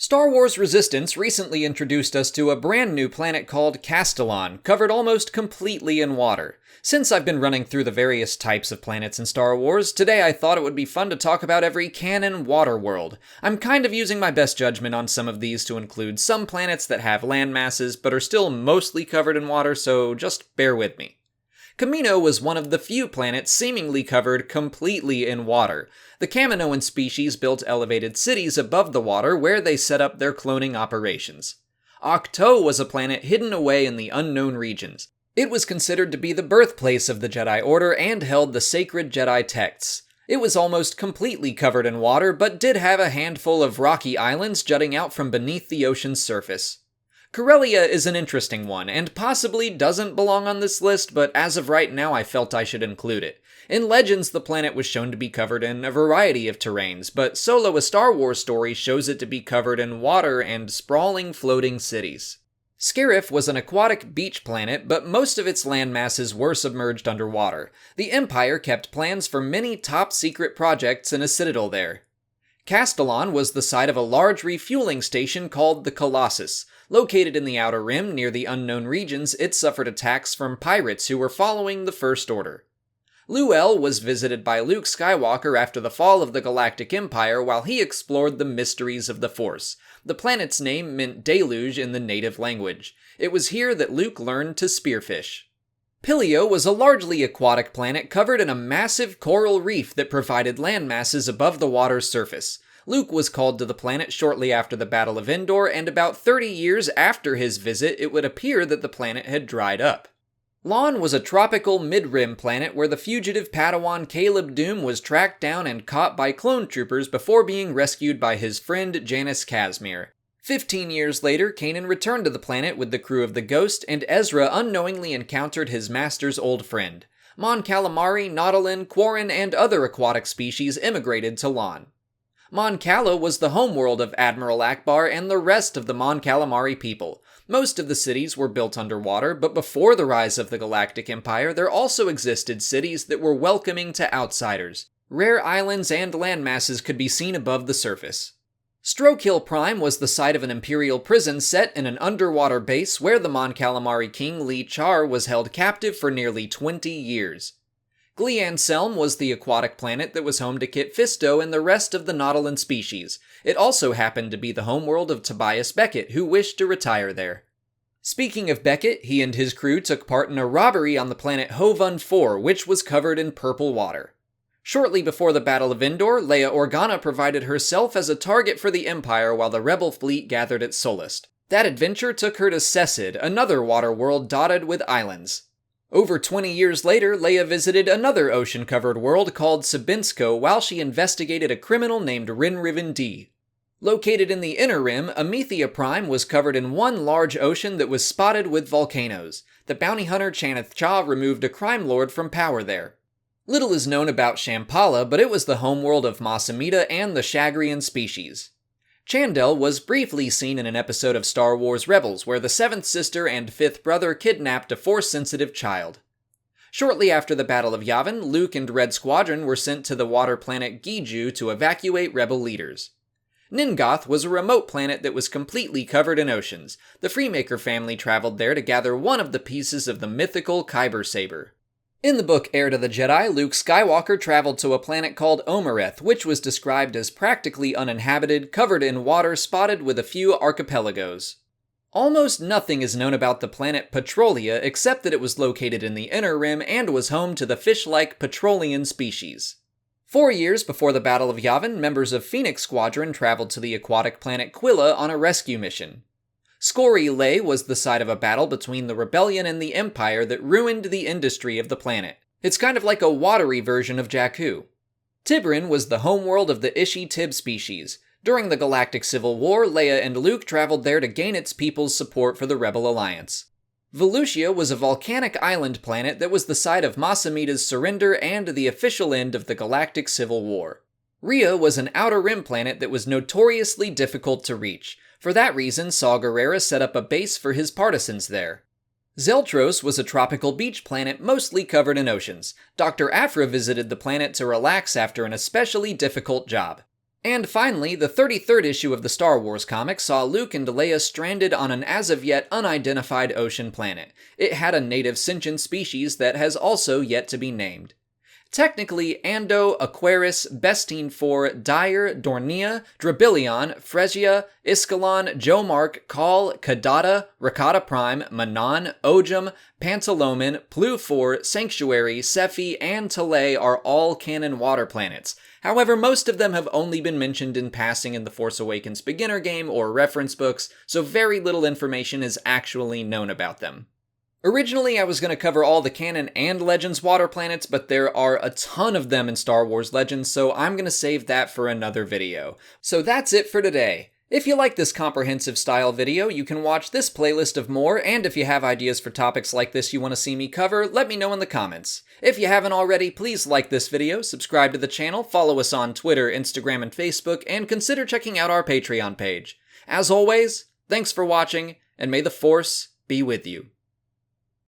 Star Wars Resistance recently introduced us to a brand new planet called Castilon, covered almost completely in water. Since I've been running through the various types of planets in Star Wars, today I thought it would be fun to talk about every canon water world. I'm kind of using my best judgment on some of these to include some planets that have land masses but are still mostly covered in water, so just bear with me. Kamino was one of the few planets seemingly covered completely in water. The Kaminoan species built elevated cities above the water where they set up their cloning operations. Ahch-To was a planet hidden away in the unknown regions. It was considered to be the birthplace of the Jedi Order and held the sacred Jedi texts. It was almost completely covered in water, but did have a handful of rocky islands jutting out from beneath the ocean's surface. CORELLIA is an interesting one, and possibly doesn't belong on this list, but as of right now I felt I should include it. In Legends, the planet was shown to be covered in a variety of terrains, but Solo: A Star Wars Story shows it to be covered in water and sprawling floating cities. Scarif was an aquatic beach planet, but most of its land masses were submerged underwater. The Empire kept plans for many top-secret projects in a citadel there. Castilon was the site of a large refueling station called the Colossus. Located in the Outer Rim near the unknown regions, it suffered attacks from pirates who were following the First Order. Luel was visited by Luke Skywalker after the fall of the Galactic Empire while he explored the mysteries of the Force. The planet's name meant deluge in the native language. It was here that Luke learned to spearfish. Pillio was a largely aquatic planet covered in a massive coral reef that provided land masses above the water's surface. Luke was called to the planet shortly after the Battle of Endor, and about 30 years after his visit, it would appear that the planet had dried up. Lon was a tropical mid-rim planet where the fugitive Padawan Caleb Dume was tracked down and caught by clone troopers before being rescued by his friend Janice Casimir. 15 years later, Canon returned to the planet with the crew of the Ghost, and Ezra unknowingly encountered his master's old friend. Mon Cala, Nautilin, Quarren, and other aquatic species immigrated to Lon. Mon Cala was the homeworld of Admiral Akbar and the rest of the Mon Calamari people. Most of the cities were built underwater, but before the rise of the Galactic Empire, there also existed cities that were welcoming to outsiders. Rare islands and landmasses could be seen above the surface. Strokehill Prime was the site of an Imperial prison set in an underwater base where the Mon Calamari king Lee Char was held captive for nearly 20 years. GLEE ANSELM was the aquatic planet that was home to Kit Fisto and the rest of the Nautilin species. It also happened to be the homeworld of Tobias Beckett, who wished to retire there. Speaking of Beckett, he and his crew took part in a robbery on the planet Hovun 4, which was covered in purple water. Shortly before the Battle of Endor, Leia Organa provided herself as a target for the Empire while the Rebel fleet gathered at Solist. That adventure took her to Cessid, another water world dotted with islands. Over 20 years later, Leia visited another ocean-covered world called Sabinsko while she investigated a criminal named Rinriven D. Located in the Inner Rim, AMETHIA Prime was covered in one large ocean that was spotted with volcanoes. The bounty hunter Chaneth Cha removed a crime lord from power there. Little is known about Shambhala, but it was the homeworld of Masamita and the Shagrian species. Chandel was briefly seen in an episode of Star Wars Rebels, where the seventh sister and fifth brother kidnapped a Force-sensitive child. Shortly after the Battle of Yavin, Luke and Red Squadron were sent to the water planet Giju to evacuate rebel leaders. Ningoth was a remote planet that was completely covered in oceans. The Freemaker family traveled there to gather one of the pieces of the mythical Kyber Saber. In the book Heir to the Jedi, Luke Skywalker traveled to a planet called Omereth, which was described as practically uninhabited, covered in water, spotted with a few archipelagos. Almost nothing is known about the planet Petrolia except that it was located in the Inner Rim and was home to the fish-like Petrolian species. 4 years before the Battle of Yavin, members of Phoenix Squadron traveled to the aquatic planet Quilla on a rescue mission. Scori Lay was the site of a battle between the Rebellion and the Empire that ruined the industry of the planet. It's kind of like a watery version of Jakku. Tibrin was the homeworld of the Ishi-Tib species. During the Galactic Civil War, Leia and Luke traveled there to gain its people's support for the Rebel Alliance. Volusia was a volcanic island planet that was the site of Masamita's surrender and the official end of the Galactic Civil War. Rhea was an Outer Rim planet that was notoriously difficult to reach. For that reason, Saw Gerrera set up a base for his partisans there. Zeltros was a tropical beach planet mostly covered in oceans. Dr. Aphra visited the planet to relax after an especially difficult job. And finally, the 33rd issue of the Star Wars comic saw Luke and Leia stranded on an as-of-yet unidentified ocean planet. It had a native sentient species that has also yet to be named. Technically, Ando, Aquaris, Bestine 4, Dire, Dornia, Drabilion, Fresia, Iskalon, Jomark, Call, Kadata, Rakata Prime, Manan, Ojum, Pantalomen, Plu 4, Sanctuary, Sephi, and Talay are all canon water planets. However, most of them have only been mentioned in passing in the Force Awakens beginner game or reference books, so very little information is actually known about them. Originally, I was going to cover all the canon and Legends water planets, but there are a ton of them in Star Wars Legends, so I'm going to save that for another video. So that's it for today. If you like this comprehensive style video, you can watch this playlist of more, and if you have ideas for topics like this you want to see me cover, let me know in the comments. If you haven't already, please like this video, subscribe to the channel, follow us on Twitter, Instagram, and Facebook, and consider checking out our Patreon page. As always, thanks for watching, and may the Force be with you.